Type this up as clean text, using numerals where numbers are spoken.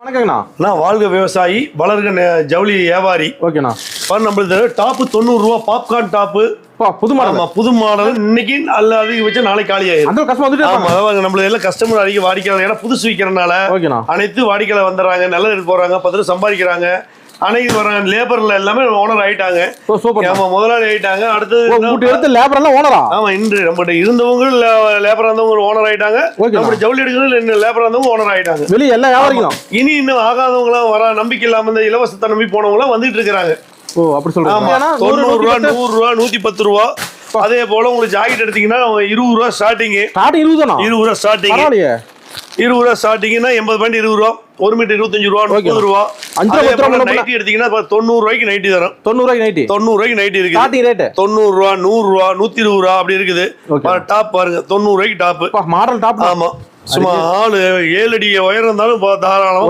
வணக்கங்கண்ணா. வாழ்க விவசாயி வளர்க ஜவுளி வியாபாரி. ஓகேண்ணா. நம்மளுக்கு டாப்பு 90 ரூபா பாப்கார்ன் டாப்பு. புது மாடல். புது மாடல் இன்னைக்கு அல்ல அதிகபட்சம் நாளைக்கு காலி ஆயிடும். அந்த கஸ்டமர் வந்துட்டு ஆமா நம்மளுக்கு எல்லாம் கஸ்டமர் அதிக வாடிக்கையாளர் ஏன்னா புதுசு விற்கிறனால அனைத்து வாடிக்கையாளர் வந்துடுறாங்க. நல்ல ரேட் போறாங்க, 10 ரூபா சம்பாதிக்கிறாங்க. அனைத்து வராங்க. லேபர்ல எல்லாமே ஓனர் ஆயிட்டாங்க. ஆமா முதலாளி ஆயிட்டாங்க. அடுத்து லேபர் எல்லாம் ஓனரா? ஆமா இன்று நம்மகிட்ட இருந்தவங்க லேபரா இருந்தவங்க ஓனர் ஆயிட்டாங்க. நம்ம ஜவுளி எடுக்கிறது லேபரா இருந்தவங்க ஓனர் ஆயிட்டாங்க. வெளியே எல்லாம் வியாபாரிக்கும். இனி இன்னும் ஆகாதவங்க எல்லாம் வர நம்பிக்கை இல்லாம இந்த இலவசத்தை நம்பி போனவங்க எல்லாம் வந்துட்டு இருக்காங்க. ஓ அப்படி சொல்றாங்க. 90 ரூபா 100 ரூபா 110 ரூபா. அதே போல உங்களுக்கு ஜாக்கெட் எடுத்தீங்கன்னா 20 ரூபா ஸ்டார்டிங். 20 தானா? 20 ரூபா ஸ்டார்டிங். 20 ரூபா ஸ்டார்டிங்னா 80 பாயிண்ட் 20 ரூபா. 1 மீட்டர் 25 ரூபா 30 ரூபா. நைட்டி எடுத்தீங்கன்னா 90 ரூபாய்க்கு நைட்டி தரோம். 90 ரூபாய்க்கு நைட்டி. 90 ரூபாய்க்கு நைட்டி இருக்கு. ஸ்டார்டிங் ரேட் 90 ரூபா 100 ரூபா 120 ரூபா அப்படி இருக்குது. டாப் பாருங்க 90 ரூபாய்க்கு டாப். Model top. ஆமா சும்மா ஆளு 7 அடி உயரம் இருந்தாலும் தாராளமா